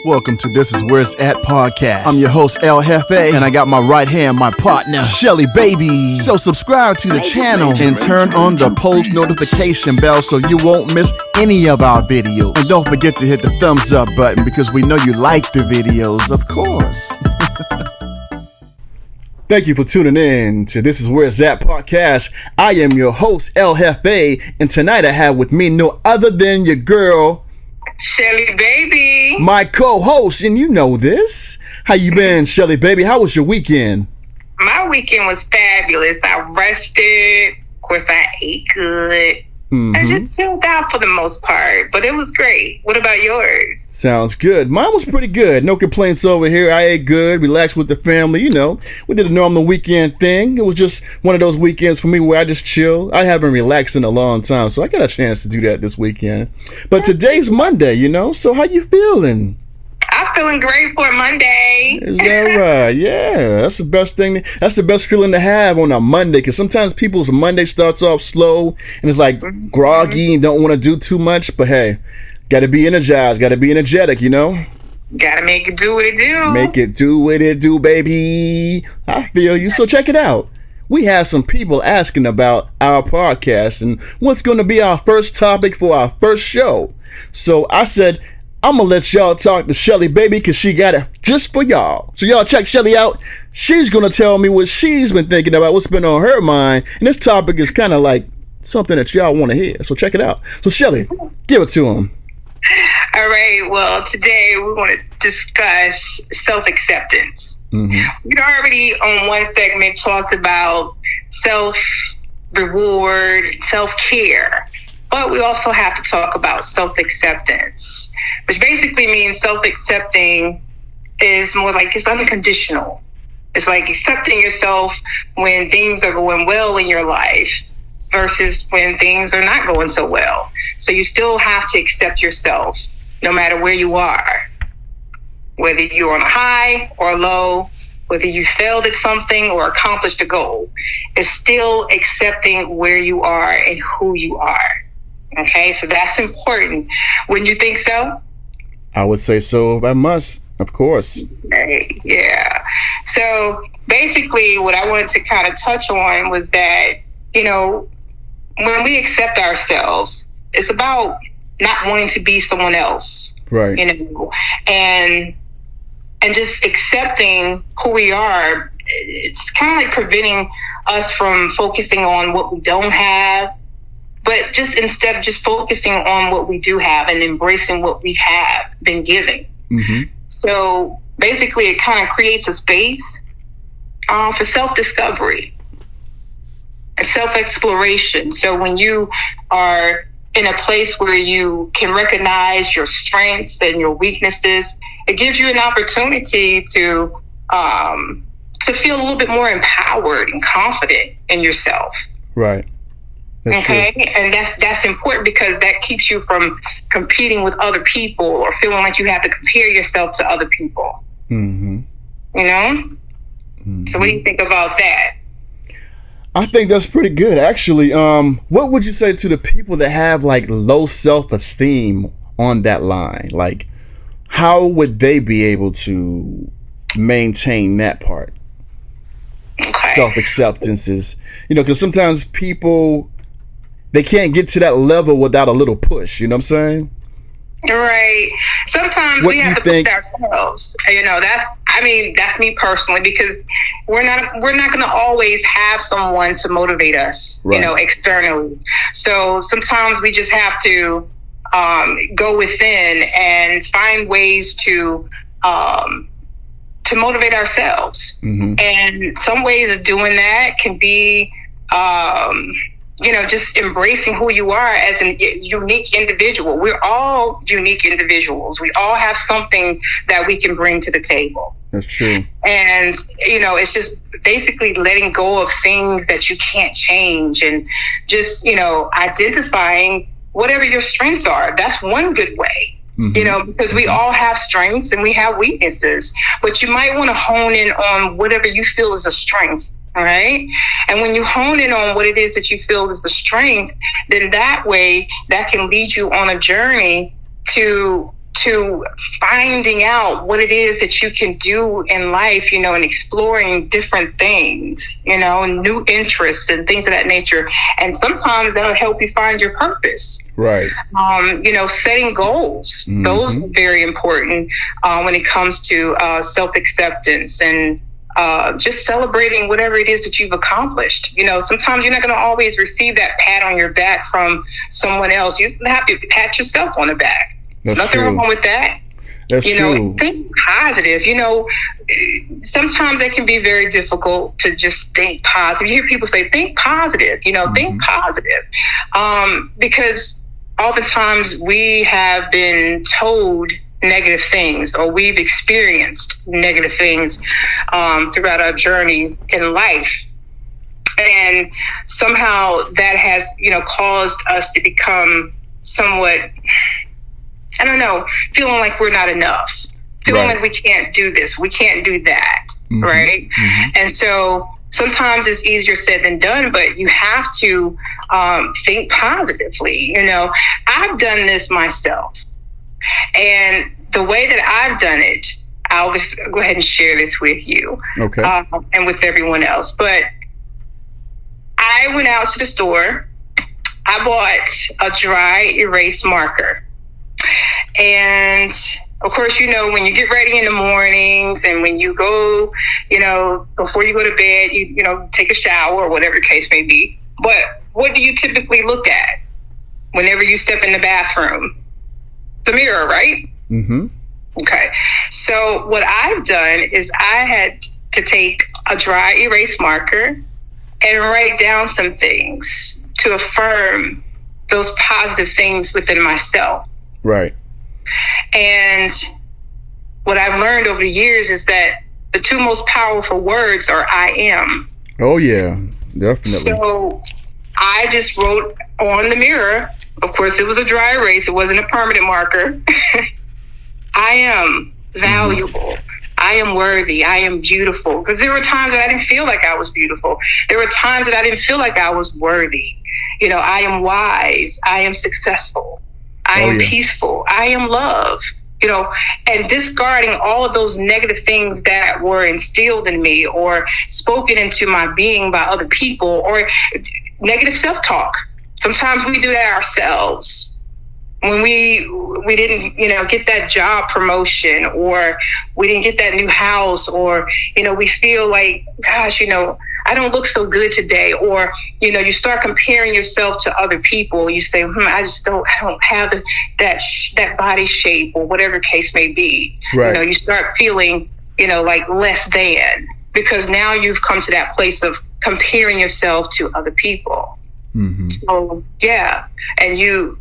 Welcome to This Is Where It's At podcast. I'm your host, El Jefe, and I got my right hand, my partner, Shelly Baby. So subscribe to the channel and turn on the post notification bell so you won't miss any of our videos. And don't forget to hit the thumbs up button because we know you like the videos, of course. Thank you for tuning in to This Is Where It's At podcast. I am your host, El Jefe, and tonight I have with me no other than your girl, Shelly Baby, my co-host, and you know this. How you been, Shelly Baby? How was your weekend? My weekend was fabulous. I rested. Of course, I ate good. I just chilled out for the most part, but it was great. What about yours? Sounds good. Mine was pretty good. No complaints over here. I ate good, relaxed with the family. You know, we did a normal weekend thing. It was just one of those weekends for me where I just chill. I haven't relaxed in a long time, so I got a chance to do that this weekend. But today's Monday, you know, so how you feeling? I'm feeling great for Monday. Is that right? Yeah, that's the best thing. That's the best feeling to have on a Monday, because sometimes people's Monday starts off slow and it's like groggy and don't want to do too much. But hey, got to be energized, got to be energetic, you know? Got to make it do what it do. Make it do what it do, baby. I feel you. So check it out. We have some people asking about our podcast and what's going to be our first topic for our first show. So I said, I'm going to let y'all talk to Shelly Baby because she got it just for y'all. So y'all check Shelly out. She's going to tell me what she's been thinking about, what's been on her mind. And this topic is kind of like something that y'all want to hear. So check it out. So Shelly, give it to him. All right. Well, today we want to discuss self-acceptance. We already on one segment talked about self-reward, self-care. But we also have to talk about self-acceptance, which basically means self-accepting is more like it's unconditional. It's like accepting yourself when things are going well in your life versus when things are not going so well. So you still have to accept yourself no matter where you are, whether you're on a high or low, whether you failed at something or accomplished a goal. It's still accepting where you are and who you are. Okay, so that's important. Wouldn't you think so? I would say so. I must, of course. Right, yeah. So basically what I wanted to kind of touch on was that, you know, when we accept ourselves, it's about not wanting to be someone else. Right. You know, and just accepting who we are. It's kind of like preventing us from focusing on what we don't have, but just instead of just focusing on what we do have and embracing what we have been given. So basically it kind of creates a space for self-discovery and self-exploration. So when you are in a place where you can recognize your strengths and your weaknesses, it gives you an opportunity to feel a little bit more empowered and confident in yourself. Right. That's okay, true. And that's important because that keeps you from competing with other people or feeling like you have to compare yourself to other people. You know? So what do you think about that? I think that's pretty good, actually. What would you say to the people that have like low self-esteem on that line? Like, how would they be able to maintain that part? Okay. Self-acceptance is, you know, because sometimes people, they can't get to that level without a little push. You know what I'm saying? Right. Sometimes we have to push ourselves. You know, that's me personally, because we're not going to always have someone to motivate us, right, you know, externally. So sometimes we just have to go within and find ways to motivate ourselves. And some ways of doing that can be, you know, just embracing who you are as a unique individual. We're all unique individuals. We all have something that we can bring to the table. That's true. And, you know, it's just basically letting go of things that you can't change and just, you know, identifying whatever your strengths are. That's one good way. You know, because we all have strengths and we have weaknesses, but you might want to hone in on whatever you feel is a strength. All right. And when you hone in on what it is that you feel is the strength, then that way that can lead you on a journey to to finding out what it is that you can do in life, and exploring different things, new interests and things of that nature. And sometimes that'll help you find your purpose. Right. Setting goals. Mm-hmm. Those are very important when it comes to self-acceptance and just celebrating whatever it is that you've accomplished. Sometimes you're not going to always receive that pat on your back from someone else. You have to pat yourself on the back. That's Nothing true. wrong with that. That's true. Think positive. Sometimes it can be very difficult to just think positive. You hear people say, think positive, think positive. Because oftentimes we have been told negative things, or we've experienced negative things throughout our journeys in life. And somehow that has, caused us to become somewhat, I don't know, feeling like we're not enough, feeling like we can't do this, we can't do that, right? And so sometimes it's easier said than done, but you have to think positively. I've done this myself. And the way that I've done it, I'll just go ahead and share this with you, and with everyone else. But I went out to the store. I bought a dry erase marker. And of course, when you get ready in the mornings and when you go, before you go to bed, you take a shower or whatever the case may be. But what do you typically look at whenever you step in the bathroom? The mirror, right? Mm-hmm. Okay. So what I've done is I had to take a dry erase marker and write down some things to affirm those positive things within myself. Right. And what I've learned over the years is that the two most powerful words are I am. Oh, yeah, definitely. So I just wrote on the mirror, of course, it was a dry erase, it wasn't a permanent marker. I am valuable. I am worthy. I am beautiful. Because there were times that I didn't feel like I was beautiful. There were times that I didn't feel like I was worthy. I am wise. I am successful. I am peaceful. I am love. And discarding all of those negative things that were instilled in me or spoken into my being by other people, or negative self-talk. Sometimes we do that ourselves. When we didn't, get that job promotion, or we didn't get that new house, or, we feel like, gosh, I don't look so good today. Or, you start comparing yourself to other people. You say, I don't have that body shape, or whatever case may be. Right. You start feeling, like less than, because now you've come to that place of comparing yourself to other people. Mm-hmm. So, yeah. And you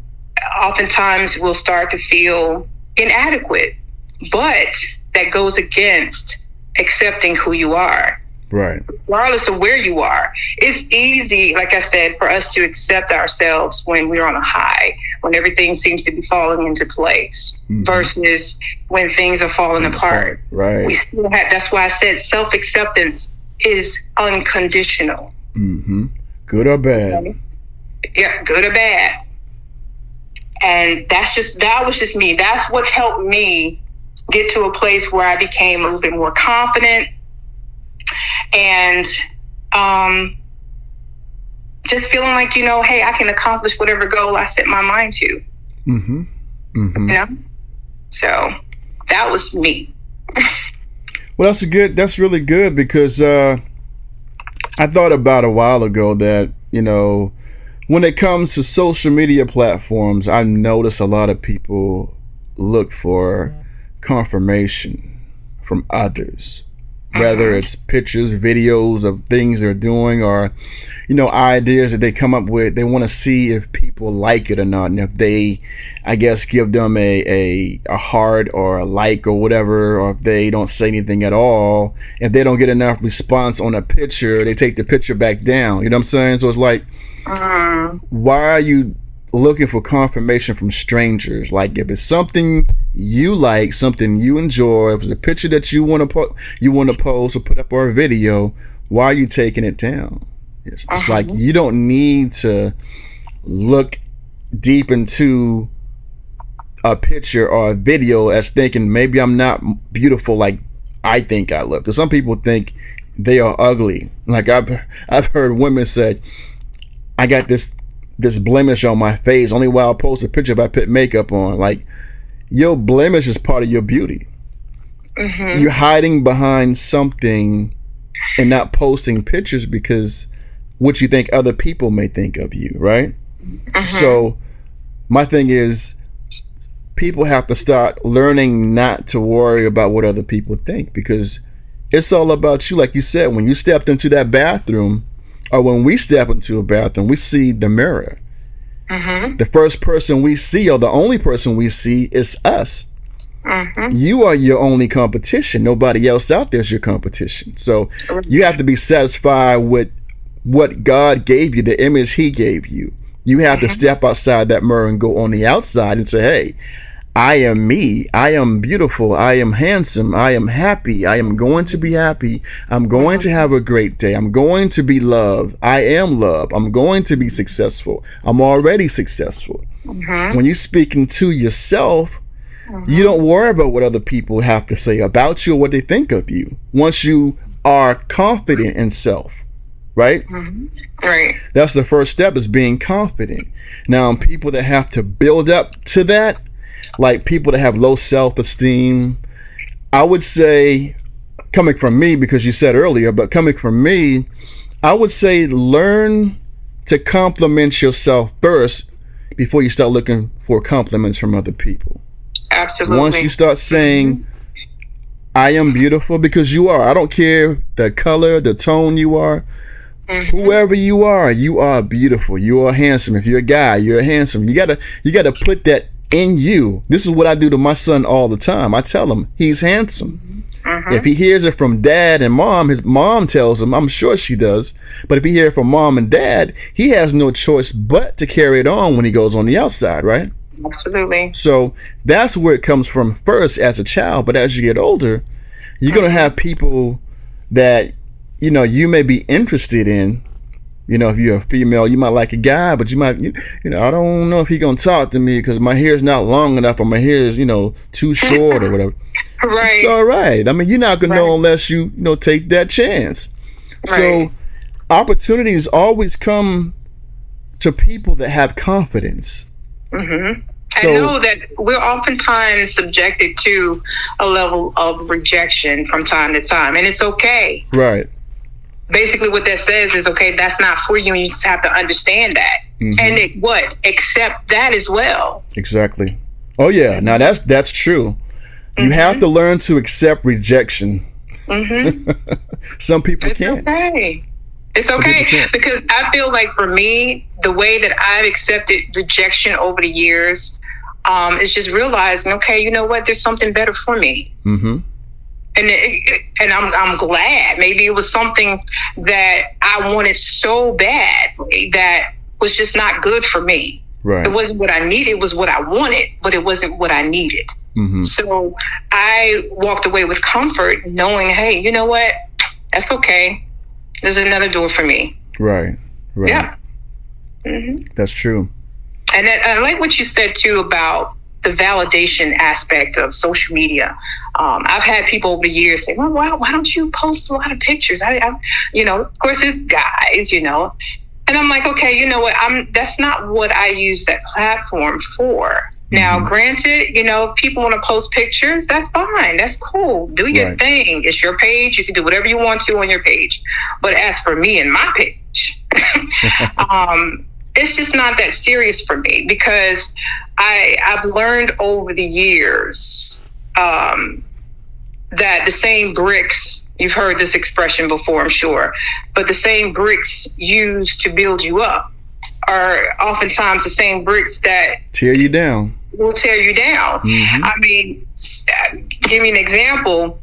oftentimes will start to feel inadequate, but that goes against accepting who you are. Right. Regardless of where you are. It's easy, like I said, for us to accept ourselves when we're on a high, when everything seems to be falling into place, versus when things are falling apart. Right. We still have, that's why I said self-acceptance is unconditional. Mm-hmm. Good or bad. Yeah, good or bad. And that was just me. That's what helped me get to a place where I became a little bit more confident and just feeling like, hey, I can accomplish whatever goal I set my mind to. Mm-hmm. Mm-hmm. So that was me. Well, that's really good, because I thought about a while ago that, when it comes to social media platforms, I notice a lot of people look for confirmation from others, whether it's pictures, videos of things they're doing, or, ideas that they come up with. They want to see if people like it or not. And if they, I guess, give them a heart or a like or whatever, or if they don't say anything at all, if they don't get enough response on a picture, they take the picture back down. You know what I'm saying? So it's like, why are you looking for confirmation from strangers? Like, if it's something you like, something you enjoy, if it's a picture that you want to post or put up, or a video, why are you taking it down? It's like, you don't need to look deep into a picture or a video as thinking maybe I'm not beautiful like I think I look. Because some people think they are ugly. Like I've heard women say, I got this blemish on my face. Only while I post a picture if I put makeup on. Like, your blemish is part of your beauty. You're hiding behind something and not posting pictures because what you think other people may think of you, right? So my thing is, people have to start learning not to worry about what other people think, because it's all about you. Like you said, when you stepped into that bathroom, or when we step into a bathroom, we see the mirror. The first person we see, or the only person we see, is us. You are your only competition. Nobody else out there is your competition. So you have to be satisfied with what God gave you, the image He gave you. You have to step outside that mirror and go on the outside and say, hey, I am me. I am beautiful. I am handsome. I am happy. I am going to be happy. I'm going to have a great day. I'm going to be loved. I am loved. I'm going to be successful. I'm already successful. When you're speaking to yourself, you don't worry about what other people have to say about you or what they think of you. Once you are confident in self, right? Right. That's the first step, is being confident. Now, people that have to build up to that, like people that have low self-esteem, I would say, coming from me, because you said earlier, but coming from me, I would say learn to compliment yourself first before you start looking for compliments from other people. Absolutely. Once you start saying, I am beautiful, because you are. I don't care the color, the tone you are. Whoever you are beautiful. You are handsome. If you're a guy, you're handsome. You gotta put that in you. This is what I do to my son all the time. I tell him he's handsome. If he hears it from dad and mom, his mom tells him, I'm sure she does. But if he hears it from mom and dad, he has no choice but to carry it on when he goes on the outside, right? Absolutely. So that's where it comes from first as a child. But as you get older, you're going to have people that, you may be interested in. If you're a female, you might like a guy, but you might, I don't know if he's going to talk to me because my hair's not long enough, or my hair is, too short or whatever. Right. It's all right. I mean, you're not going to know unless you, take that chance. Right. So opportunities always come to people that have confidence. I know that we're oftentimes subjected to a level of rejection from time to time, and it's okay. Right. Basically, what that says is, okay, that's not for you, and you just have to understand that. And accept that as well. Exactly. Oh yeah. Now that's true. You have to learn to accept rejection. Some people can't. Okay. It's okay, because I feel like for me, the way that I've accepted rejection over the years is just realizing, okay, you know what? There's something better for me. And I'm glad. Maybe it was something that I wanted so badly that was just not good for me. Right. It wasn't what I needed. It was what I wanted, but it wasn't what I needed. So I walked away with comfort, knowing, hey, you know what? That's okay. There's another door for me. Right. Yeah. That's true. And I like what you said too about the validation aspect of social media. I've had people over the years say, well, why don't you post a lot of pictures? Of course it's guys, and I'm like, okay, you know what? That's not what I use that platform for. Now, granted, people want to post pictures. That's fine. That's cool. Do your thing. It's your page. You can do whatever you want to on your page. But as for me and my page, it's just not that serious for me, because I've learned over the years that the same bricks, you've heard this expression before, I'm sure, but the same bricks used to build you up are oftentimes the same bricks that tear you down. Will tear you down. I mean, give me an example.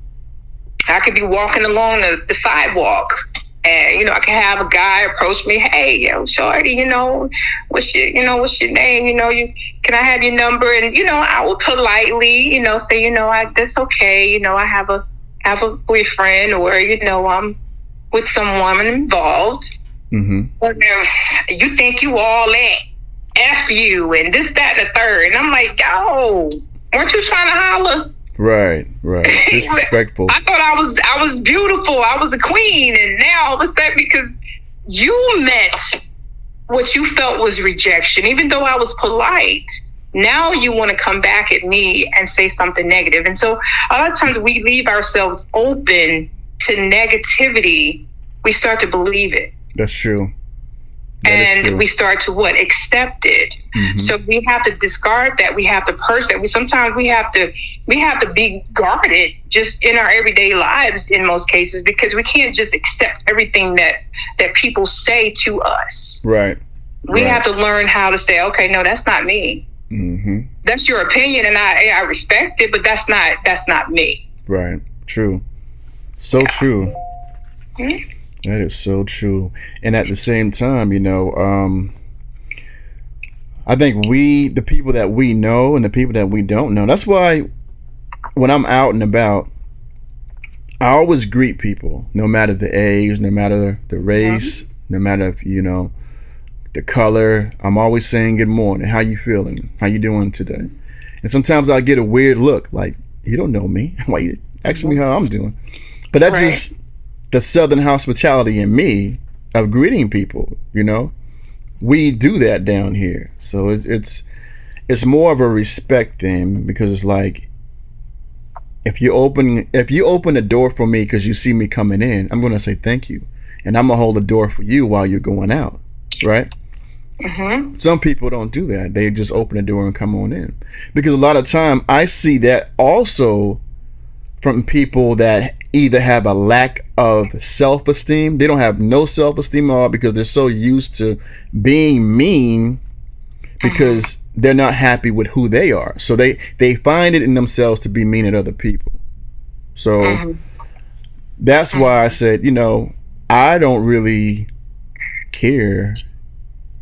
I could be walking along the sidewalk, and I can have a guy approach me. Hey, shorty, what's your name? Can I have your number? And I will politely, say, that's okay. I have a boyfriend, or I'm with someone involved. But you think you all that, F you and this, that, and the third. And I'm like, yo, weren't you trying to holler? Right. Disrespectful. I thought I was beautiful. I was a queen. And now all of a sudden, because you met what you felt was rejection, even though I was polite, now you want to come back at me and say something negative. And so a lot of times we leave ourselves open to negativity. We start to believe it. That's true. We start to accept it. So we have to discard that. We have to purge that. Sometimes we have to be guarded just in our everyday lives in most cases, because we can't just accept everything that people say to us. Right. We have to learn how to say, okay, no, that's not me. That's your opinion, and I respect it, but that's not me. Right. True. So true. That is so true. And at the same time, I think the people that we know and the people that we don't know, that's why when I'm out and about, I always greet people, no matter the age, no matter the race, no matter if, the color. I'm always saying good morning. How you feeling? How you doing today? And sometimes I get a weird look, like, you don't know me. Why you asking me how I'm doing? But that's just the Southern hospitality in me of greeting people. We do that down here. So it's more of a respect thing, because it's like, if you open the door for me because you see me coming in, I'm going to say thank you, and I'm gonna hold the door for you while you're going out, right? Some people don't do that. They just open the door and come on in, because a lot of time I see that also from people that either have a lack of self-esteem. They don't have no self-esteem at all, because they're so used to being mean, because they're not happy with who they are. So they find it in themselves to be mean at other people. So that's why I said, I don't really care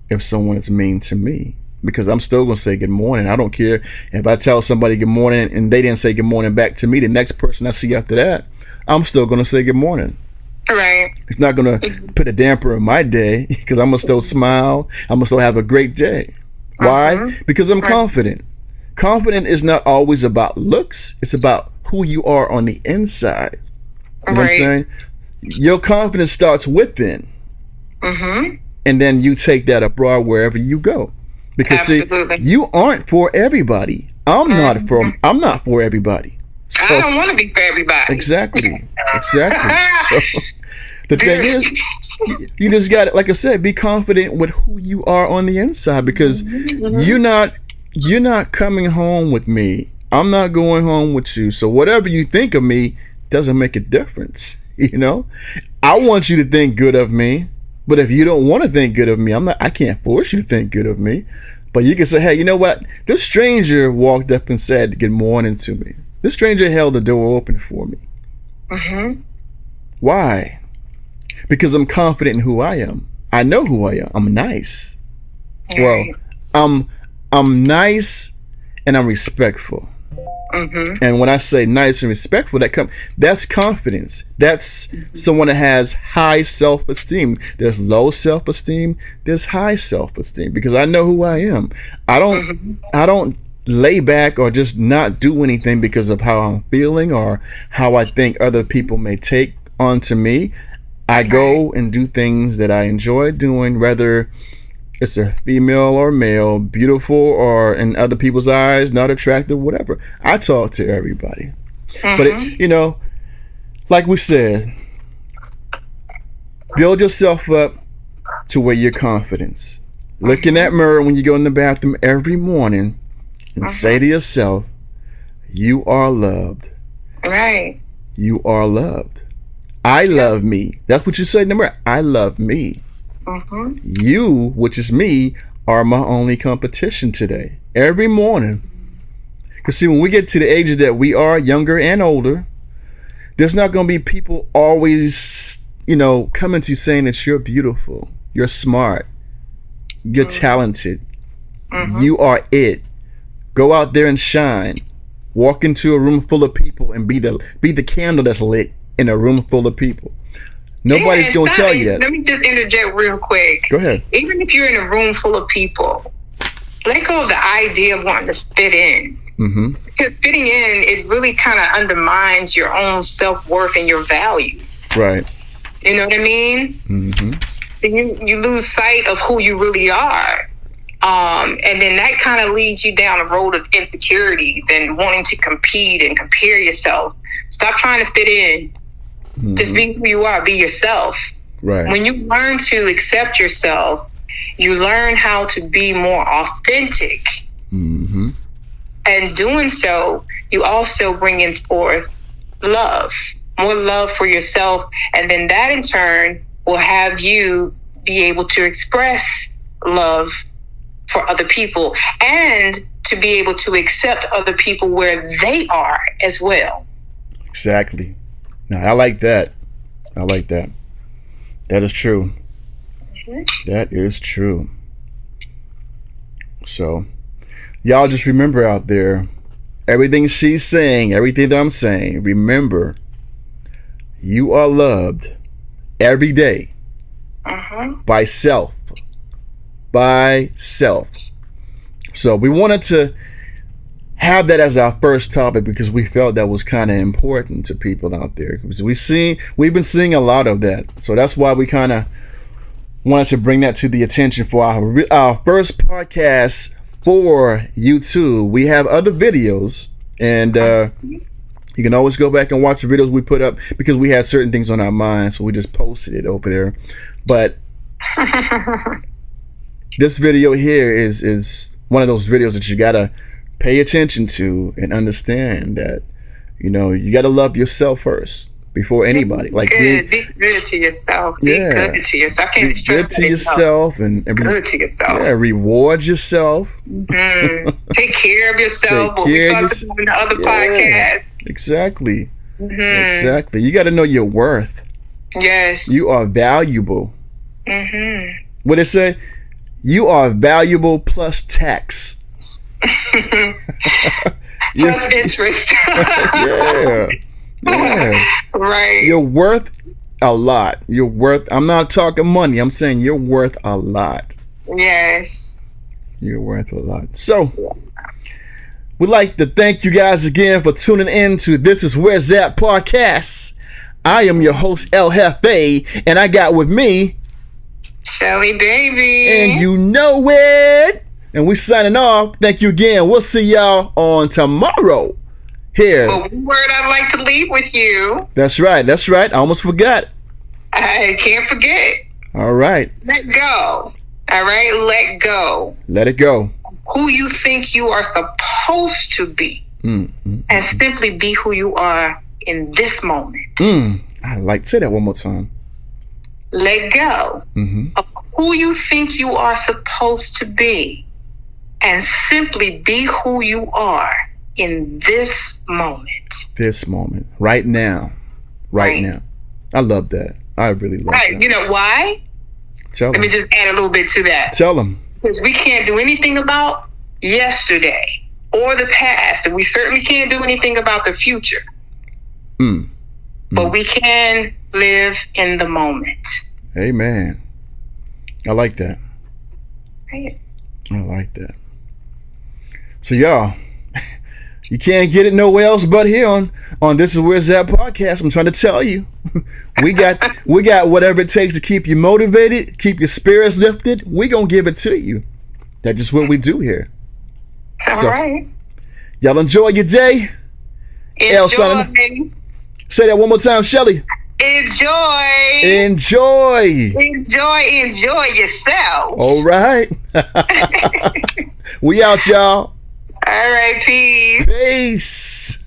if someone is mean to me, because I'm still going to say good morning. I don't care if I tell somebody good morning and they didn't say good morning back to me. The next person I see after that, I'm still going to say good morning. Right. It's not going to put a damper in my day, because I'm going to still smile. I'm going to still have a great day. Why? Because I'm confident. Confident is not always about looks. It's about who you are on the inside. You know what I'm saying? Your confidence starts within. And then you take that abroad wherever you go. Because see, you aren't for everybody. I'm not for everybody. So, I don't want to be for everybody. Exactly. So the thing is, you just got to, like I said, be confident with who you are on the inside, because you're not coming home with me. I'm not going home with you. So whatever you think of me doesn't make a difference. I want you to think good of me. But if you don't want to think good of me, I can't force you to think good of me. But you can say, hey, you know what? This stranger walked up and said good morning to me. This stranger held the door open for me. Why? Because I'm confident in who I am. I know who I am. I'm nice. Well, I'm nice and I'm respectful. And when I say nice and respectful, that's confidence. That's someone that has high self-esteem. There's low self-esteem. There's high self-esteem, because I know who I am. I don't lay back or just not do anything because of how I'm feeling or how I think other people may take onto me. I go and do things that I enjoy doing, whether it's a female or male, beautiful or in other people's eyes, not attractive, whatever. I talk to everybody. But, like we said, build yourself up to where your confidence. Look in that mirror when you go in the bathroom every morning and say to yourself, you are loved. Right. You are loved. I love me. That's what you say in the mirror. I love me. You, which is me, are my only competition today. Every morning. Because see, when we get to the ages that we are, younger and older, there's not going to be people always, coming to you saying that you're beautiful, you're smart, you're talented, you are it. Go out there and shine. Walk into a room full of people and be the candle that's lit in a room full of people. Nobody's going to tell you that. Let me just interject real quick. Go ahead. Even if you're in a room full of people, let go of the idea of wanting to fit in. Mm-hmm. Because fitting in, it really kind of undermines your own self-worth and your value. Right. You know what I mean? Mm-hmm. You lose sight of who you really are. And then that kind of leads you down a road of insecurities and wanting to compete and compare yourself. Stop trying to fit in. Mm-hmm. Just be who you are. Be yourself. Right. When you learn to accept yourself, you learn how to be more authentic. Mm-hmm. And doing so, you also bring in forth love, more love for yourself. And then that in turn will have you be able to express love for other people and to be able to accept other people where they are as well. Exactly. Now, I like that. I like that. That is true. Mm-hmm. That is true. So, y'all just remember out there, everything she's saying, everything that I'm saying, remember, you are loved every day by self. By self. So we wanted to have that as our first topic because we felt that was kind of important to people out there. Because we've been seeing a lot of that. So that's why we kind of wanted to bring that to the attention for our first podcast for YouTube. We have other videos, and you can always go back and watch the videos we put up because we had certain things on our mind, so we just posted it over there. But this video here is one of those videos that you gotta pay attention to and understand that, you know, you gotta love yourself first before anybody. Like be good to yourself. Be good to yourself. I can't be good to yourself and good to yourself. Yeah, reward yourself. Mm-hmm. Take care of yourself. What we talked about in the other podcast. Exactly. Mm-hmm. Exactly. You got to know your worth. Yes. You are valuable. Mm-hmm. What did it say? You are valuable plus tax. Plus interest. Yeah. Right. You're worth a lot. I'm not talking money. I'm saying you're worth a lot. Yes. You're worth a lot. So, we'd like to thank you guys again for tuning in to This Is Where's That podcast. I am your host, El Jefe, and I got with me Shelly Baby. And you know it. And we signing off. Thank you again. We'll see y'all on tomorrow. Here. Well, one word I'd like to leave with you. That's right. That's right. I almost forgot. I can't forget. All right. Let go. All right. Let go. Let it go. Who you think you are supposed to be. And simply be who you are in this moment. I like to say that one more time. Let go of who you think you are supposed to be and simply be who you are in this moment. This moment. Right now. Right now. I love that. I really love that. You know why? Tell them. Let me just add a little bit to that. Tell them. Because we can't do anything about yesterday or the past. And we certainly can't do anything about the future. But we can live in the moment. Amen. I like that. Right. I like that. So y'all, you can't get it nowhere else but here on This Is Where's That podcast. I'm trying to tell you. We got whatever it takes to keep you motivated, keep your spirits lifted. We gonna give it to you. That's just what we do here. All right. Y'all enjoy your day. Enjoy. Say that one more time, Shelly. Enjoy. Enjoy. Enjoy yourself. All right. We out, y'all. All right, peace. Peace.